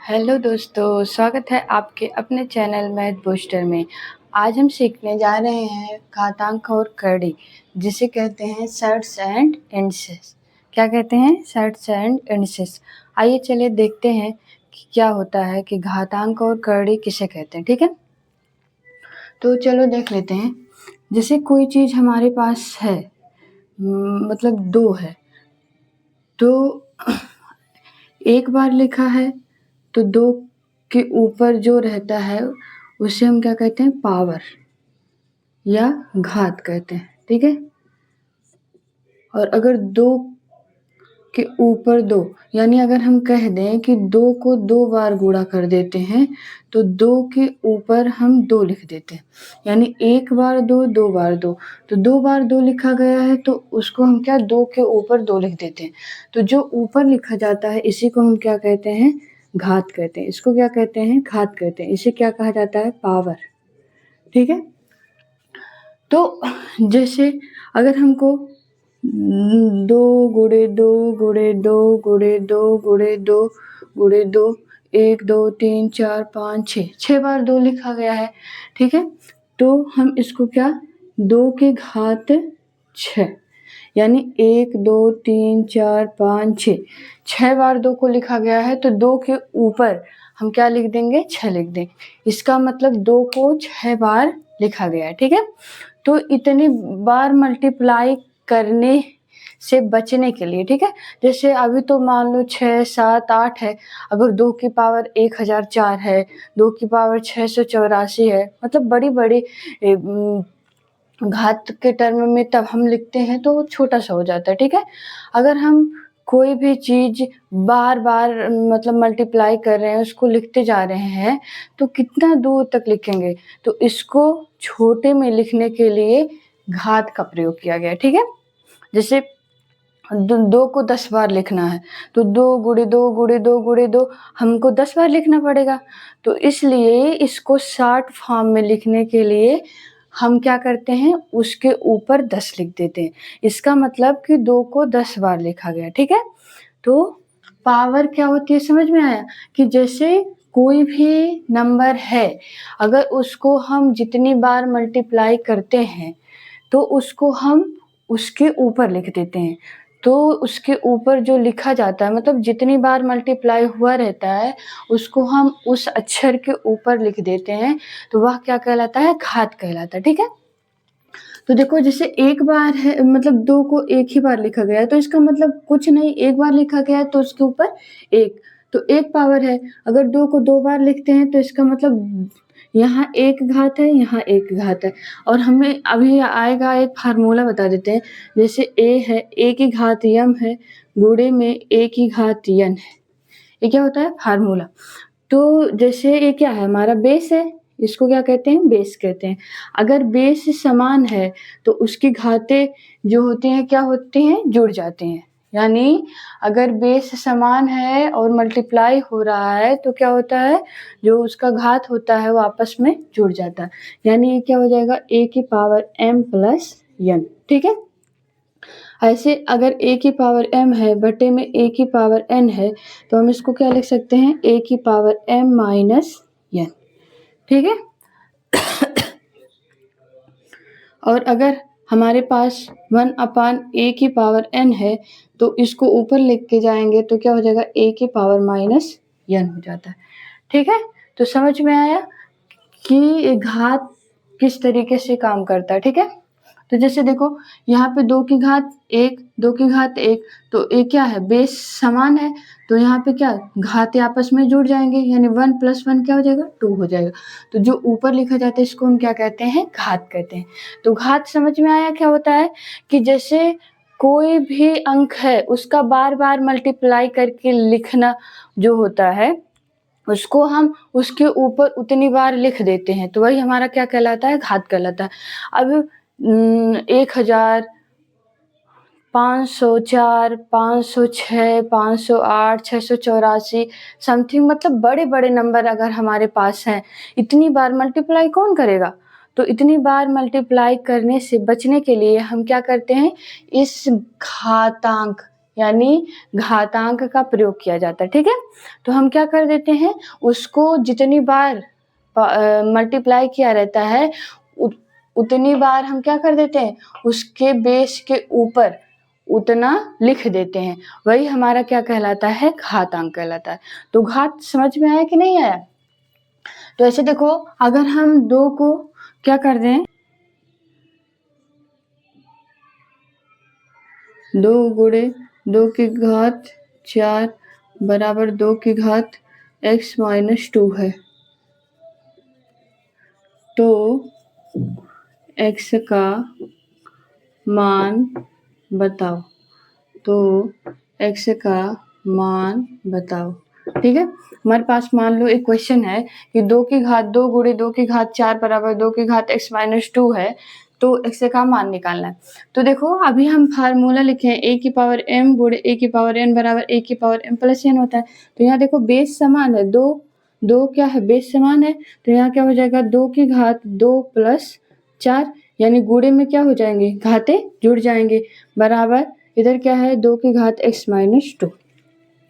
Hello दोस्तों, स्वागत है आपके अपने चैनल मैथ बूस्टर में। आज हम सीखने जा रहे हैं घातांक और कड़ी, जिसे कहते हैं सर्ट्स एंड इंडेक्स। क्या कहते हैं? Shirts and index. आइए चलिए देखते हैं कि क्या होता है कि घातांक और कड़ी किसे कहते हैं। ठीक है, तो चलो देख लेते हैं। जैसे कोई चीज़ हमारे पास है, मतलब 2 है, तो एक बार लिखा है तो 2 के ऊपर जो रहता है उसे हम क्या कहते हैं? पावर या घात कहते हैं। ठीक है, और अगर 2 के ऊपर 2, यानी अगर हम कह दें कि 2 को 2 बार गुणा कर देते हैं तो 2 के ऊपर हम 2 लिख देते हैं, यानी 1 बार 2, 2 बार 2, तो 2 बार 2 लिखा गया है तो उसको हम क्या 2 के ऊपर 2 लिख देते हैं। तो जो ऊपर लिखा जाता है इसी को हम क्या कहते हैं? घात कहते हैं। इसको क्या कहते हैं? घात कहते हैं। इसे क्या कहा जाता है? पावर। ठीक है, तो जैसे अगर हमको 2 गुणे 2 गुणे 2 गुणे 2 गुणे 2 गुणे 2 1 2 3 4 5 6 बार 2 लिखा गया है। ठीक है, तो हम इसको क्या 2 के घात 6, यानी 1 2 3 4 5 6 बार 2 को लिखा गया है तो 2 के ऊपर हम क्या लिख देंगे? 6 लिख देंगे। इसका मतलब 2 को 6 बार लिखा गया है। ठीक है, तो इतनी बार मल्टीप्लाई करने से बचने के लिए, ठीक है, जैसे अभी तो मान लो 6 7 8 है, अगर 2 की पावर 1004 है, 2 की पावर 684 है, मतलब बड़ी बड़ी घात के टर्म में तब हम लिखते हैं तो छोटा सा हो जाता है। ठीक है, अगर हम कोई भी चीज़ बार बार मतलब मल्टीप्लाई कर रहे हैं, उसको लिखते जा रहे हैं, तो कितना दूर तक लिखेंगे? तो इसको छोटे में लिखने के लिए घात का प्रयोग किया गया। ठीक है, जैसे 2 को 10 बार लिखना है तो 2 गुणे 2 गुणे 2 गुणे 2 हमको 10 बार लिखना पड़ेगा। तो इसलिए इसको शॉर्ट फॉर्म में लिखने के लिए हम क्या करते हैं? उसके ऊपर 10 लिख देते हैं। इसका मतलब कि 2 को 10 बार लिखा गया। ठीक है, तो पावर क्या होती है समझ में आया? कि जैसे कोई भी नंबर है, अगर उसको हम जितनी बार मल्टीप्लाई करते हैं तो उसको हम उसके ऊपर लिख देते हैं। तो उसके ऊपर जो लिखा जाता है, मतलब जितनी बार मल्टीप्लाई हुआ रहता है उसको हम उस अक्षर के ऊपर लिख देते हैं, तो वह क्या कहलाता है? घात कहलाता है। ठीक है, तो देखो जैसे एक बार है, मतलब 2 को एक ही बार लिखा गया है तो इसका मतलब कुछ नहीं, एक बार लिखा गया है तो उसके ऊपर 1, तो 1 पावर है। अगर 2 को 2 बार लिखते हैं तो इसका मतलब यहाँ 1 घात है, यहाँ 1 घात है। और हमें अभी आएगा एक फार्मूला बता देते हैं। जैसे a है, a की घात m है, गुणे में a की घात n है। ये क्या होता है? फार्मूला। तो जैसे ये क्या है? हमारा बेस है, इसको क्या कहते हैं? बेस कहते हैं। अगर बेस समान है तो उसकी घातें जो होती हैं क्या होती हैं? जुड़ जाती हैं। यानी अगर बेस समान है और मल्टीप्लाई हो रहा है तो क्या होता है? जो उसका घात होता है वो आपस में जुड़ जाता है। यानी ये क्या हो जाएगा? a की पावर m प्लस n। ठीक है, ऐसे अगर a की पावर m है बटे में a की पावर n है तो हम इसको क्या लिख सकते हैं? a की पावर m माइनस n। ठीक है, और अगर हमारे पास 1/a की पावर n है तो इसको ऊपर लिख के जाएंगे तो क्या हो जाएगा? a की पावर माइनस n हो जाता है। ठीक है, तो समझ में आया कि घात किस तरीके से काम करता है। ठीक है, तो जैसे देखो यहाँ पे 2 की घात 1, 2 की घात 1, तो ये क्या है? बेस समान है तो यहाँ पे क्या घातें आपस में जुड़ जाएंगे, यानी 1 + 1 क्या हो जाएगा? 2 हो जाएगा। तो जो ऊपर लिखा जाता है इसको हम क्या कहते हैं? घात कहते हैं। तो घात समझ में आया क्या होता है? कि जैसे कोई भी अंक है उसका बार बार मल्टीप्लाई करके लिखना जो होता है उसको हम उसके ऊपर उतनी बार लिख देते हैं, तो वही हमारा क्या कहलाता है? घात कहलाता है। अब 1000, 504, 506, 508, 684 समथिंग, मतलब बड़े बड़े नंबर अगर हमारे पास हैं, इतनी बार मल्टीप्लाई कौन करेगा? तो इतनी बार मल्टीप्लाई करने से बचने के लिए हम क्या करते हैं? इस घातांक यानी घातांक का प्रयोग किया जाता है, ठीक है। तो हम क्या कर देते हैं, उसको जितनी बार मल्टीप्लाई किया रहता है उतनी बार हम क्या कर देते हैं, उसके बेस के ऊपर उतना लिख देते हैं, वही हमारा क्या कहलाता है, घातांक कहलाता है। तो घात समझ में आया कि नहीं आया। तो ऐसे देखो, अगर हम 2 को क्या कर दें, 2 गुणे 2 की घात 4 बराबर 2 की घात x-2 है। तो x का मान बताओ, तो x का मान बताओ, ठीक है। हमारे पास मान लो एक क्वेश्चन है कि 2 की घात 2 गुणे 2 की घात 4 बराबर 2 की घात x-2 है, तो x का मान निकालना है। तो देखो अभी हम फार्मूला लिखे हैं a की पावर m गुणे a की पावर n बराबर a की पावर m प्लस n होता है। तो यहाँ देखो बेस समान है, दो क्या है, बेस समान है, तो यहाँ क्या हो जाएगा, 2 की घात 2 प्लस 4, यानी गुणे में क्या हो जाएंगे, घाते जुड़ जाएंगे, बराबर इधर क्या है 2 की घात x-2।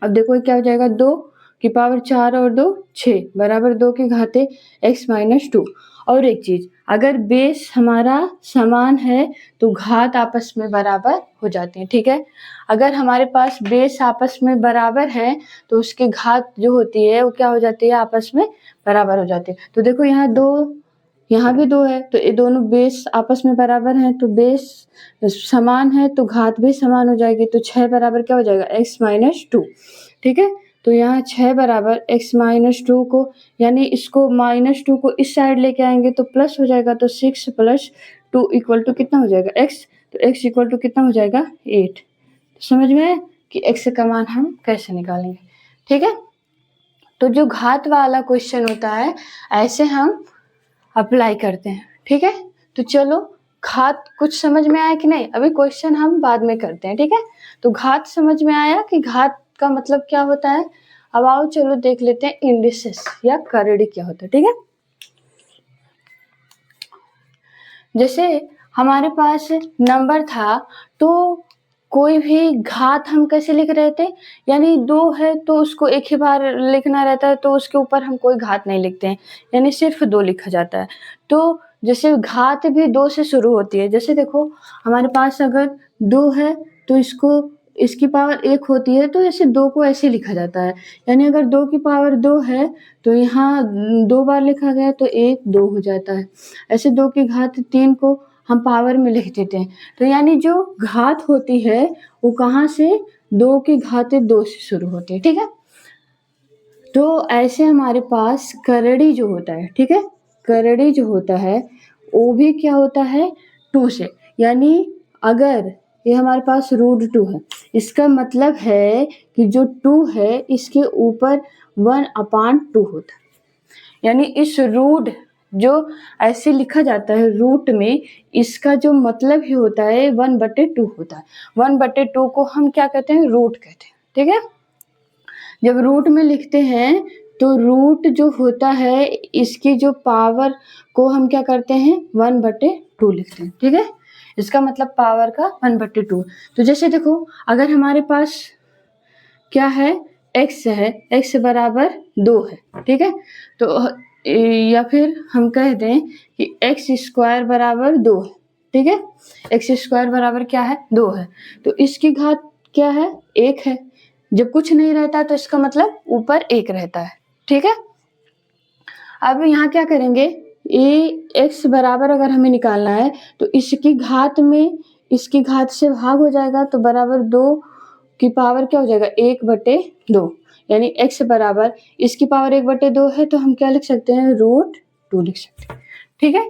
अब देखो क्या हो जाएगा, 2 की पावर 4 और 2 6 बराबर 2 की घाते x-2। और एक चीज, अगर बेस हमारा समान है तो घात आपस में बराबर हो जाती है, ठीक है। अगर हमारे पास बेस आपस में बराबर है तो उसकी घात जो होती है वो क्या हो जाती है, आपस में बराबर हो जाती है। तो देखो यहाँ 2, यहाँ भी 2 है, तो ये दोनों बेस आपस में बराबर हैं, तो बेस समान है तो घात भी समान हो जाएगी। तो 6 बराबर क्या हो जाएगा, x-2, ठीक है। तो यहाँ 6 बराबर x-2 को, यानी इसको -2 को इस साइड लेके आएंगे तो प्लस हो जाएगा, तो 6 + 2 = कितना हो जाएगा, x। तो x = कितना हो जाएगा, 8। समझ में आया कि x का मान हम कैसे निकालेंगे, ठीक है। तो जो घात वाला क्वेश्चन होता है ऐसे हम अप्लाई करते हैं, ठीक है। तो चलो, घात कुछ समझ में आया कि नहीं, अभी क्वेश्चन हम बाद में करते हैं, ठीक है। तो घात समझ में आया कि घात का मतलब क्या होता है। अब आओ चलो देख लेते हैं इंडिसेस या करड़ी क्या होता है, ठीक है। जैसे हमारे पास नंबर था तो कोई भी घात हम कैसे लिख रहे थे, यानी 2 है तो उसको एक ही बार लिखना रहता है, तो उसके ऊपर हम कोई घात नहीं लिखते हैं, यानी सिर्फ 2 लिखा जाता है। तो जैसे घात भी 2 से शुरू होती है, जैसे देखो हमारे पास अगर 2 है तो इसकी पावर 1 होती है, तो ऐसे 2 को ऐसे लिखा जाता है, यानी अगर 2 की पावर 2 है तो यहाँ 2 बार लिखा गया तो 1 2 हो जाता है। ऐसे 2 की घात 3 को हम पावर में लिख देते हैं। तो यानी जो घात होती है वो कहाँ से, 2 की घात 2 से शुरू होती है, ठीक है। तो ऐसे हमारे पास करड़ी जो होता है, ठीक है, करड़ी जो होता है वो भी क्या होता है, 2 से। यानी अगर ये हमारे पास √2 है, इसका मतलब है कि जो 2 है इसके ऊपर 1/2 होता है, यानी इस रूट जो ऐसे लिखा जाता है रूट में, इसका जो मतलब ही होता है 1/2 होता है। 1/2 को हम क्या कहते हैं, रूट कहते हैं, ठीक है। जब रूट में लिखते हैं तो रूट जो होता है इसकी जो पावर को हम क्या करते हैं, 1/2 लिखते हैं, ठीक है। इसका मतलब पावर का 1/2। तो जैसे देखो अगर हमारे पास क्या है, x है, x बराबर 2 है, ठीक है। तो या फिर हम कह दें कि x² बराबर 2 है, ठीक है। x² बराबर क्या है, 2 है, तो इसकी घात क्या है, 1 है। जब कुछ नहीं रहता तो इसका मतलब ऊपर 1 रहता है, ठीक है। अब यहाँ क्या करेंगे, ये x बराबर अगर हमें निकालना है तो इसकी घात में इसकी घात से भाग हो जाएगा, तो बराबर 2 की पावर क्या हो जाएगा, 1/2, यानी x बराबर इसकी पावर 1/2 है, तो हम क्या लिख सकते हैं, √2 लिख सकते हैं, ठीक है।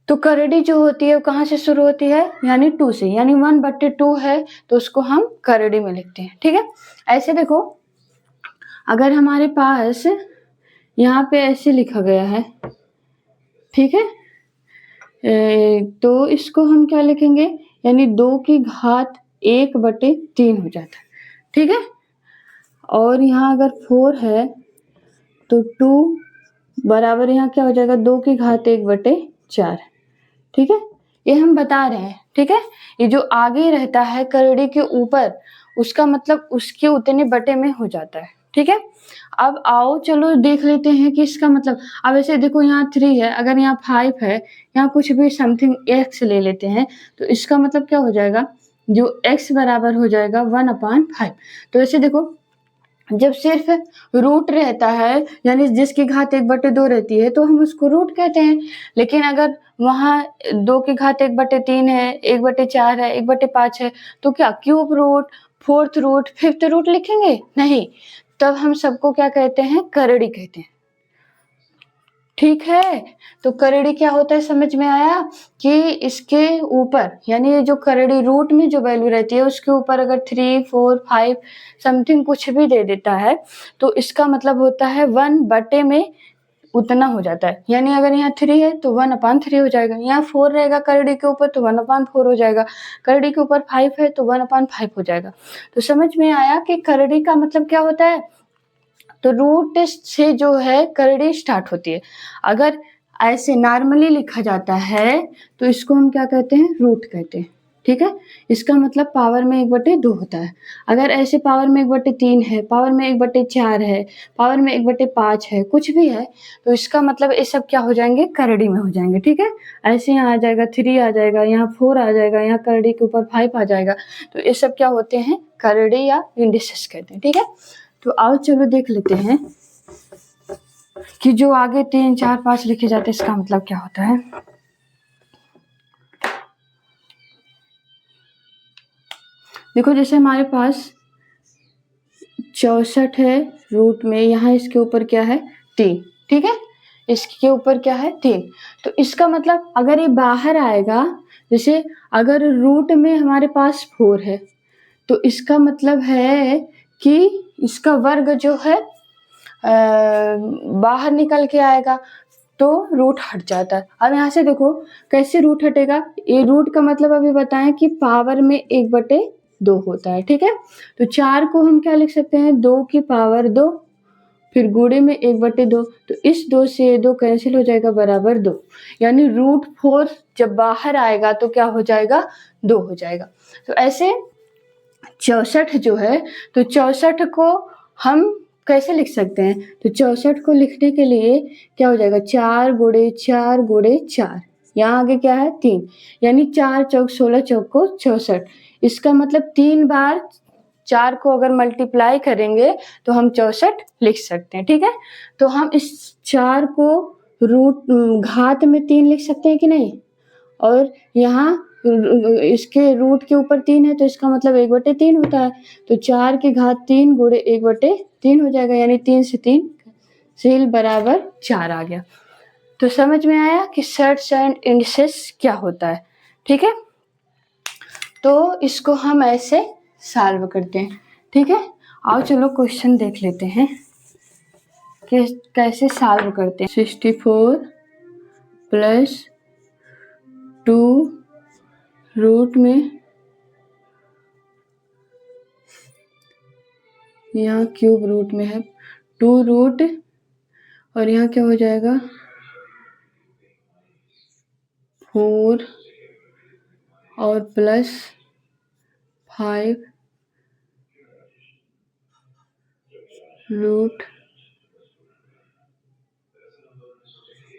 तो करड़ी जो होती है वो कहाँ से शुरू होती है, यानी 2 से, यानी 1/2 है तो उसको हम करड़ी में लिखते हैं, ठीक है। ऐसे देखो अगर हमारे पास यहाँ पे ऐसे लिखा गया है, ठीक है, तो इसको हम क्या लिखेंगे, यानी 2 की घात 1/3 हो जाता है, ठीक है। और यहाँ अगर 4 है तो 2 बराबर यहाँ क्या हो जाएगा, 2 की घात 1/4, ठीक है। ये हम बता रहे हैं, ठीक है। ये जो आगे रहता है करड़ी के ऊपर उसका मतलब उसके उतने बटे में हो जाता है, ठीक है। अब आओ चलो देख लेते हैं कि इसका मतलब, अब ऐसे देखो यहाँ 3 है, अगर यहाँ 5 है, यहाँ कुछ भी समथिंग x ले लेते हैं, तो इसका मतलब क्या हो जाएगा, जो x बराबर हो जाएगा 1/5। तो ऐसे देखो, जब सिर्फ रूट रहता है, यानी जिसकी घात 1/2 रहती है, तो हम उसको रूट कहते हैं। लेकिन अगर वहाँ 2 की घात 1/3 है, 1/4 है, 1/5 है, तो क्या cube root, fourth root, fifth root लिखेंगे? नहीं, तब हम सबको क्या कहते हैं, करड़ी कहते हैं, ठीक है। तो करड़ी क्या होता है, समझ में आया कि इसके ऊपर, यानी ये जो करड़ी रूट में जो वैल्यू रहती है उसके ऊपर अगर 3, 4, 5 समथिंग कुछ भी दे देता है, तो इसका मतलब होता है 1 बटे में उतना हो जाता है। यानी अगर यहाँ 3 है तो 1/3 हो जाएगा, यहाँ 4 रहेगा करड़ी के ऊपर तो 1/4 हो जाएगा, करड़ी के ऊपर 5 है तो 1/5 हो जाएगा। तो समझ में आया कि करड़ी का मतलब क्या होता है। तो रूट से जो है करड़ी स्टार्ट होती है। अगर ऐसे नॉर्मली लिखा जाता है तो इसको हम क्या कहते हैं, रूट कहते हैं, ठीक है। इसका मतलब पावर में 1/2 होता है। अगर ऐसे पावर में 1/3 है, पावर में 1/4 है, पावर में 1/5 है, कुछ भी है, तो इसका मतलब ये सब क्या हो जाएंगे, करड़ी में हो जाएंगे, ठीक है। ऐसे यहाँ आ जाएगा 3 आ जाएगा, यहाँ 4 आ जाएगा, यहाँ करड़ी के ऊपर 5 आ जाएगा, तो ये सब क्या होते हैं, करड़ी या इंडिसेस कहते हैं, ठीक है। तो आओ चलो देख लेते हैं कि जो आगे 3, 4, 5 लिखे जाते हैं इसका मतलब क्या होता है। देखो जैसे हमारे पास 64 है रूट में, यहाँ इसके ऊपर क्या है, 3, ठीक है। इसके ऊपर क्या है, 3। तो इसका मतलब अगर ये बाहर आएगा, जैसे अगर रूट में हमारे पास 4 है, तो इसका मतलब है कि इसका वर्ग जो है बाहर निकल के आएगा, तो रूट हट जाता है। अब यहाँ से देखो कैसे रूट हटेगा, ये रूट का मतलब अभी बताएं कि पावर में 1/2 होता है, ठीक है। तो 4 को हम क्या लिख सकते हैं, 2 की पावर 2, फिर गुणे में 1/2, तो इस 2 से 2 कैंसिल हो जाएगा, बराबर 2। यानी √4 जब बाहर आएगा तो क्या हो जाएगा, 2 हो जाएगा। तो ऐसे 64 जो है, तो 64 को हम कैसे लिख सकते हैं, तो 64 को लिखने के लिए क्या हो जाएगा, 4 गुणे 4 गुणे 4, यहाँ आगे क्या है, 3, यानी 4 चौक 16 चौक को 64। इसका मतलब 3 बार 4 को अगर मल्टीप्लाई करेंगे तो हम 64 लिख सकते हैं, ठीक है। तो हम इस 4 को रूट घात में 3 लिख सकते हैं कि नहीं, और यहाँ इसके रूट के ऊपर 3 है, तो इसका मतलब 1/3 होता है। तो 4 की घात 3 गुणे 1/3 हो जाएगा, यानी 3 से 3 सील बराबर 4 आ गया। तो समझ में आया कि सर्ट्स एंड इंडिसेस क्या होता है, ठीक है। तो इसको हम ऐसे सॉल्व करते हैं, ठीक है। आओ चलो क्वेश्चन देख लेते हैं कि कैसे सॉल्व करते हैं। 64 + 2 रूट में, यहाँ क्यूब रूट में है, 2 रूट, और यहाँ क्या हो जाएगा, 4 और +5 √2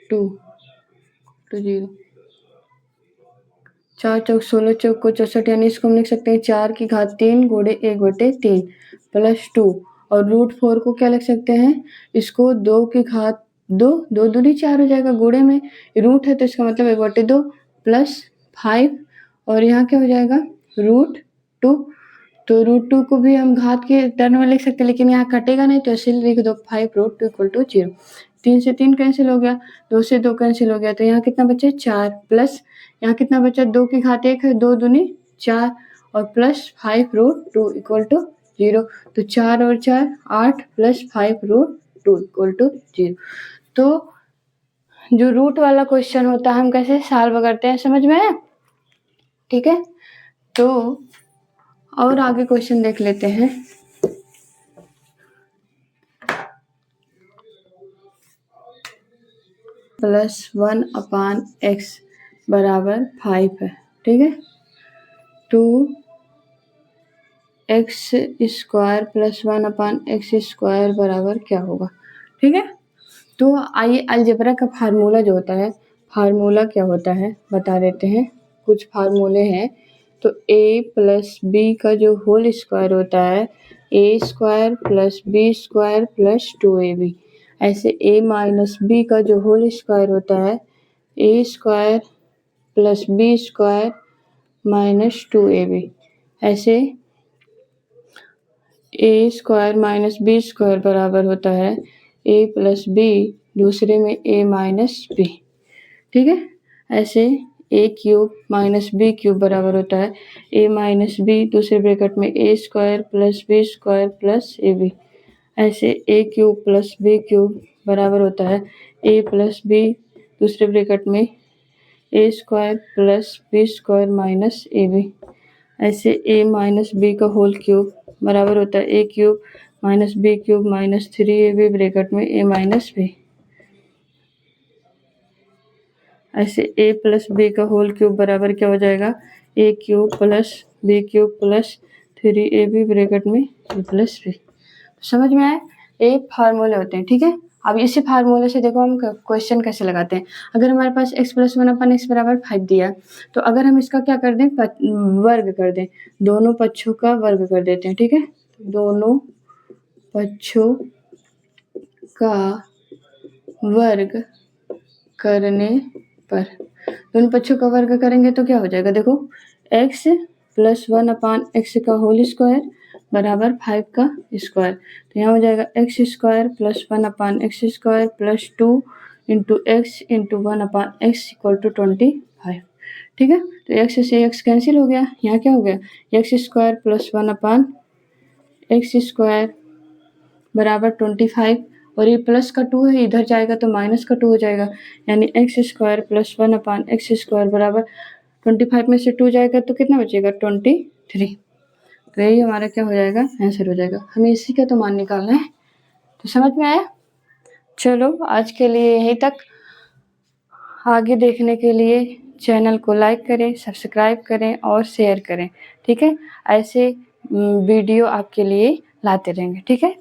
तो 0। 4 चौक 16 चौक को 64, यानी इसको हम लिख सकते हैं 4 की घात 3 गुणे 1/3 + 2, और √4 को क्या लिख सकते हैं, इसको 2 की घात 2, 2 दूनी 4 हो जाएगा, गुणे में रूट है तो इसका मतलब 1/2 + 5, और यहाँ क्या हो जाएगा, √2। तो √2 को भी हम घात के टर्म में लिख सकते हैं, लेकिन यहाँ कटेगा नहीं, तो ऐसे लिख दो 5 √2 = 0। 3 से 3 कैंसिल हो गया, 2 से 2 कैंसिल हो गया, तो यहाँ कितना बचा, 4, प्लस यहाँ कितना बचा, 2 की घात 1 है, 2 दूनी 4, और +5 √2 = 0। तो 4 और 4 8 + 5 √2 = 0। तो जो रूट वाला क्वेश्चन होता है हम कैसे सॉल्व करते हैं, समझ में आया, ठीक है। तो और आगे क्वेश्चन देख लेते हैं। +1/x बराबर 5 है, ठीक है। 2 एक्स स्क्वायर प्लस 1/x² बराबर क्या होगा, ठीक है। तो आइए अलजेब्रा का फार्मूला जो होता है, फार्मूला क्या होता है बता देते हैं। कुछ फार्मूले हैं। तो a प्लस बी का जो होल स्क्वायर होता है a² plus b² plus 2ab। ऐसे a माइनस बी का जो होल स्क्वायर होता है a² plus b² minus 2ab। ऐसे a² माइनस b² बराबर होता है a प्लस बी, दूसरे में a माइनस बी, ठीक है। ऐसे a³ माइनस b³ बराबर होता है a माइनस बी, दूसरे ब्रैकेट में a² plus b² plus ab। ऐसे a³ प्लस b³ बराबर होता है a प्लस बी, दूसरे ब्रैकेट में a² plus b² minus ab। ऐसे a माइनस बी का होल क्यूब बराबर होता है a³ minus b³ minus 3ab bracket में a माइनस बी। ऐसे a प्लस बी का होल क्यूब बराबर क्या हो जाएगा a³ plus b³ plus 3ab bracket में a प्लस बी। समझ में आया? ये फार्मूले होते हैं, ठीक है। अब इसी फार्मूले से देखो हम क्वेश्चन कैसे लगाते हैं। अगर हमारे पास x प्लस 1/x बराबर 5 दिया, तो अगर हम इसका क्या कर दें, वर्ग कर दें, दोनों पक्षों का वर्ग कर देते हैं, ठीक है। दोनों पक्षों का वर्ग करने पर, दोनों पक्षों का वर्ग करेंगे तो क्या हो जाएगा, देखो x प्लस 1/x का होल स्क्वायर बराबर 5 का स्क्वायर। तो यहाँ हो जाएगा x² plus 1/x² plus 2 into x into 1/x equal to 25, ठीक है। तो x से x कैंसिल हो गया, यहाँ क्या हो गया x² प्लस 1/x² बराबर 25, और ये प्लस का 2 है, इधर जाएगा तो माइनस का 2 हो जाएगा, यानी x² प्लस 1/x² बराबर 25 में से 2 जाएगा तो कितना बचेगा 23। तो यही हमारा क्या हो जाएगा, आंसर हो जाएगा। हमें इसी का तो मान निकालना है। तो समझ में आया? चलो आज के लिए यहीं तक। आगे देखने के लिए चैनल को लाइक करें, सब्सक्राइब करें और शेयर करें, ठीक है। ऐसे वीडियो आपके लिए लाते रहेंगे, ठीक है।